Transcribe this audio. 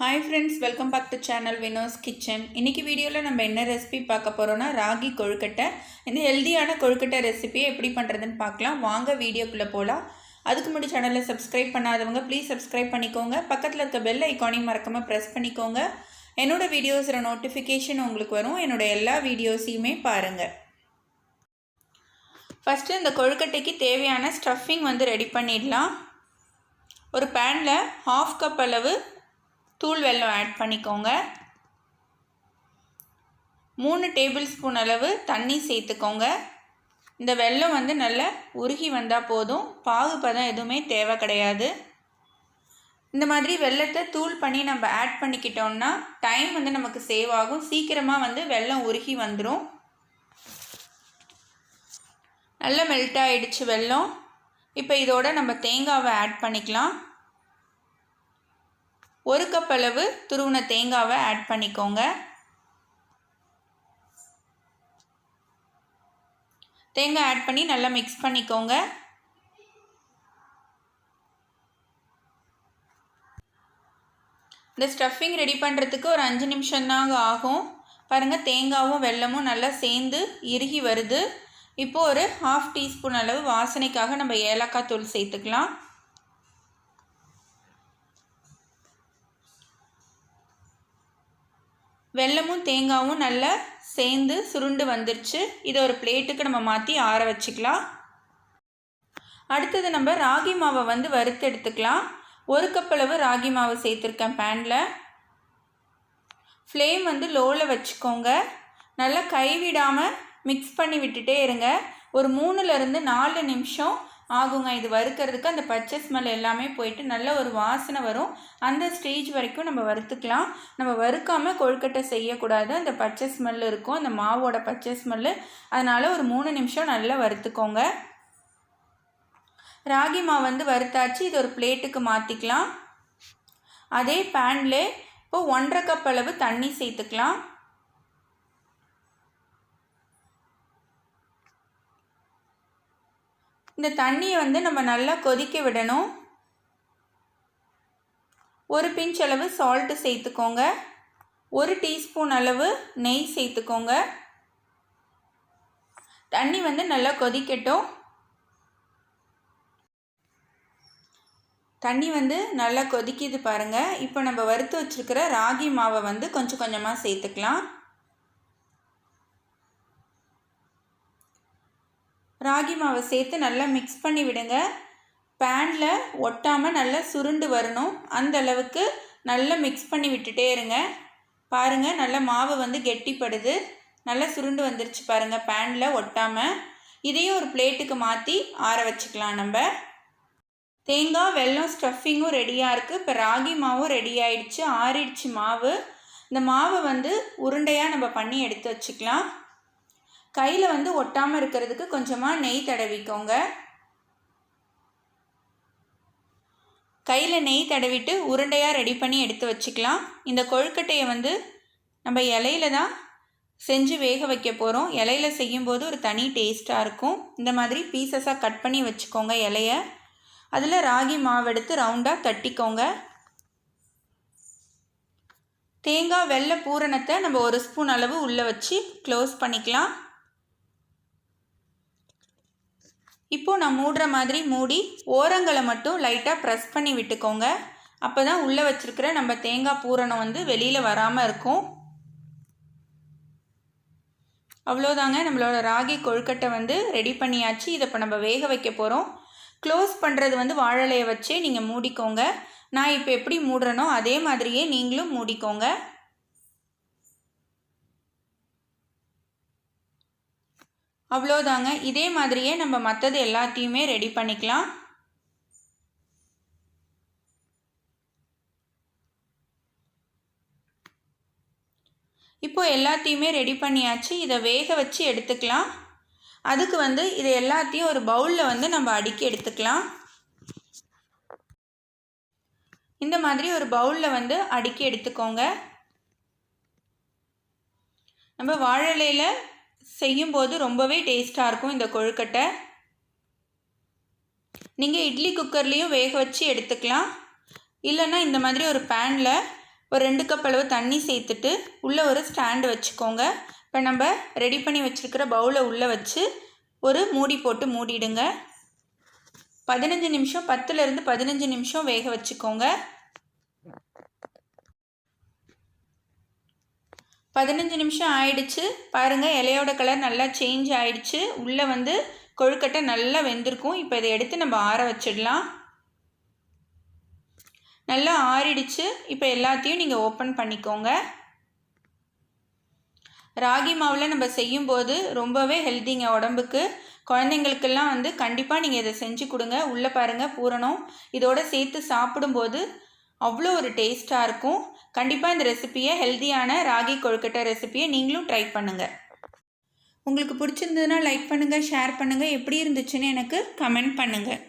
Hi friends, welcome back to channel Vinod's Kitchen. இன்னைக்கு வீடியோல நம்ம என்ன ரெசிபி பார்க்க போறோம்னா ராகி கொழுக்கட்டை. இந்த ஹெல்தியான கொழுக்கட்டை ரெசிபியை எப்படி பண்றதுன்னு பார்க்கலாம். வாங்க வீடியோக்குள்ள போலாம். அதுக்கு முன்னாடி சேனலை சப்ஸ்கிரைப் பண்ணாதவங்க ப்ளீஸ் சப்ஸ்கிரைப் பண்ணிக்கோங்க. பக்கத்துல இருக்க பெல் ஐகானையும் மறக்காம பிரஸ் பண்ணிக்கோங்க. என்னோட வீடியோஸ்ல நோட்டிஃபிகேஷன் உங்களுக்கு வரும். என்னோட எல்லா வீடியோஸையுமே பாருங்க. ஃபர்ஸ்ட் இந்த கொழுக்கட்டைக்கு தேவையான ஸ்டஃபிங் ரெடி பண்ணிடலாம். ஒரு பேன்ல 1/2 கப் அளவு தூள் வெல்லம் ஆட் பண்ணிக்கோங்க. 3 டேபிள் ஸ்பூன் அளவு தண்ணி சேர்த்துக்கோங்க. இந்த வெல்லம் நல்லா உருகி வந்தால் போதும், பாகுபதம் எதுவுமே தேவை கிடையாது. இந்த மாதிரி வெல்லத்தை தூள் பண்ணி நம்ம ஆட் பண்ணிக்கிட்டோம்னா டைம் நமக்கு சேவ் ஆகும். சீக்கிரமாக வெல்லம் உருகி வந்துடும். நல்லா மெல்ட் ஆகிடுச்சு வெல்லம். இப்போ இதோட நம்ம தேங்காவை ஆட் பண்ணிக்கலாம். 1 கப் அளவு துருவின தேங்காவை ஆட் பண்ணிக்கோங்க. தேங்காய் ஆட் பண்ணி நல்லா மிக்ஸ் பண்ணிக்கோங்க. இந்த ஸ்டஃபிங் ரெடி பண்ணுறதுக்கு ஒரு 5 நிமிஷம் தாங்க ஆகும். பாருங்கள், தேங்காவும் வெல்லமும் நல்லா சேர்ந்து இறுகி வருது. இப்போ ஒரு 1/2 டீஸ்பூன் அளவு வாசனைக்காக நம்ம ஏலக்காய் தூள் சேர்த்துக்கலாம். வெல்லமும் தேங்காவும் நல்லா சேர்ந்து சுருண்டு வந்துருச்சு. இதை ஒரு பிளேட்டுக்கு நம்ம மாற்றி ஆற வச்சுக்கலாம். அடுத்தது நம்ம ராகி மாவை வறுத்து எடுத்துக்கலாம். 1 கப் அளவு ராகி மாவு சேர்த்துருக்கேன் பேனில். ஃப்ளேம் லோவில் வச்சுக்கோங்க. நல்லா கைவிடாமல் மிக்ஸ் பண்ணி விட்டுட்டே இருங்க. ஒரு 3லேருந்து 4 நிமிஷம் ஆகுங்க இது வறுக்கிறதுக்கு. அந்த பச்சை ஸ்மெல் எல்லாமே போயிட்டு நல்ல ஒரு வாசனை வரும். அந்த ஸ்டேஜ் வரைக்கும் நம்ம வறுத்துக்கலாம். நம்ம வறுக்காமல் கொழுக்கட்டை செய்யக்கூடாது. அந்த பச்சை ஸ்மெல் இருக்கும், அந்த மாவோட பச்சை ஸ்மெல்லு. அதனால் ஒரு 3 நிமிஷம் நல்லா வறுத்துக்கோங்க. ராகி மாவு வறுத்தாச்சு. இது ஒரு பிளேட்டுக்கு மாற்றிக்கலாம். அதே பேனில் இப்போ 1/2 கப் அளவு தண்ணி சேர்த்துக்கலாம். இந்த தண்ணியை நம்ம நல்லா கொதிக்க விடணும். 1 பிஞ்ச் அளவு சால்ட்டு சேர்த்துக்கோங்க. 1 டீஸ்பூன் அளவு நெய் சேர்த்துக்கோங்க. தண்ணி நல்லா கொதிக்கட்டும். தண்ணி நல்லா கொதிக்குது பாருங்கள். இப்போ நம்ம வறுத்து வச்சுருக்கிற ராகி மாவை கொஞ்சம் கொஞ்சமாக சேர்த்துக்கலாம். ராகி மாவை சேர்த்து நல்லா மிக்ஸ் பண்ணி விடுங்க. பேனில் ஒட்டாமல் நல்லா சுருண்டு வரணும். அந்த அளவுக்கு நல்லா மிக்ஸ் பண்ணி விட்டுட்டே இருங்க. பாருங்கள், நல்லா மாவு கெட்டிப்படுது. நல்லா சுருண்டு வந்துருச்சு பாருங்கள், பேனில் ஒட்டாமல். இதையும் ஒரு பிளேட்டுக்கு மாற்றி ஆற வச்சுக்கலாம். நம்ம தேங்காய் வெல்லம் ஸ்டஃபிங்கும் ரெடியாக இருக்குது. இப்போ ராகி மாவும் ரெடி ஆகிடுச்சு, ஆறிடுச்சு மாவு. இந்த மாவை உருண்டையாக நம்ம பண்ணி எடுத்து வச்சுக்கலாம். கையில் ஒட்டாமல் இருக்கிறதுக்கு கொஞ்சமாக நெய் தடவிக்கோங்க. கையில் நெய் தடவிட்டு உருண்டையாக ரெடி பண்ணி எடுத்து வச்சுக்கலாம். இந்த கொழுக்கட்டையை நம்ம இலையில தான் செஞ்சு வேக வைக்க போகிறோம். இலையில செய்யும்போது ஒரு தனி டேஸ்ட்டாக இருக்கும். இந்த மாதிரி பீசஸாக கட் பண்ணி வச்சுக்கோங்க இலையை. அதில் ராகி மாவு எடுத்து ரவுண்டாக தட்டிக்கோங்க. தேங்காய் வெள்ளை பூரணத்தை நம்ம 1 ஸ்பூன் அளவு உள்ளே வச்சு க்ளோஸ் பண்ணிக்கலாம். இப்போது நான் மூடுற மாதிரி மூடி ஓரங்களை மட்டும் லைட்டாக ப்ரெஸ் பண்ணி விட்டுக்கோங்க. அப்போ தான் உள்ளே வச்சுருக்கிற நம்ம தேங்காய் பூரணம் வெளியில் வராமல் இருக்கும். அவ்வளோதாங்க, நம்மளோட ராகி கொழுக்கட்டை ரெடி பண்ணியாச்சு. இதை இப்போ நம்ம வேக வைக்க போகிறோம். க்ளோஸ் பண்ணுறது வாழலையை வச்சே நீங்கள் மூடிக்கோங்க. நான் இப்போ எப்படி மூடுறனோ அதே மாதிரியே நீங்களும் மூடிக்கோங்க. அவ்வளோதாங்க, இதே மாதிரியே நம்ம மற்றது எல்லாத்தையுமே ரெடி பண்ணிக்கலாம். இப்போ எல்லாத்தையுமே ரெடி பண்ணியாச்சு. இதை வேக வச்சு எடுத்துக்கலாம். அதுக்கு இதை எல்லாத்தையும் ஒரு பவுலில் நம்ம அடுக்கி எடுத்துக்கலாம். இந்த மாதிரி ஒரு பவுலில் அடுக்கி எடுத்துக்கோங்க. நம்ம வாழலையில் செய்யும்போது ரொம்பவே டேஸ்ட்டாக இருக்கும் இந்த கொழுக்கட்டை. நீங்கள் இட்லி குக்கர்லேயும் வேக வச்சு எடுத்துக்கலாம். இல்லைன்னா இந்த மாதிரி ஒரு பேனில் ஒரு 2 கப் அளவு தண்ணி சேர்த்துட்டு உள்ளே ஒரு ஸ்டாண்டு வச்சுக்கோங்க. இப்போ நம்ம ரெடி பண்ணி வச்சுருக்கிற பவுலை உள்ளே வச்சு ஒரு மூடி போட்டு மூடிடுங்க. 15 நிமிஷம் 10லேருந்து 15 நிமிஷம் வேக வச்சுக்கோங்க. 15 நிமிஷம் ஆயிடுச்சு. பாருங்கள், இலையோட கலர் நல்லா சேஞ்ச் ஆயிடுச்சு. உள்ளே வந்து கொழுக்கட்டை நல்லா வெந்திருக்கும். இப்போ இதை எடுத்து நம்ம ஆற வச்சிடலாம். நல்லா ஆறிடுச்சு. இப்போ எல்லாத்தையும் நீங்கள் ஓப்பன் பண்ணிக்கோங்க. ராகி மாவில் நம்ம செய்யும்போது ரொம்பவே ஹெல்த்திங்க உடம்புக்கு. குழந்தைங்களுக்கெல்லாம் வந்து கண்டிப்பாக நீங்கள் இதை செஞ்சு கொடுங்க. உள்ளே பாருங்கள் பூரணம் இதோடு சேர்த்து சாப்பிடும்போது அவ்வளோ ஒரு டேஸ்ட்டாக இருக்கும். கண்டிப்பாக இந்த ரெசிப்பியை, ஹெல்த்தியான ராகி கொழுக்கட்டை ரெசிப்பியை நீங்களும் ட்ரை பண்ணுங்கள். உங்களுக்கு பிடிச்சிருந்ததுன்னா லைக் பண்ணுங்கள், ஷேர் பண்ணுங்கள். எப்படி இருந்துச்சுன்னு எனக்கு கமெண்ட் பண்ணுங்கள்.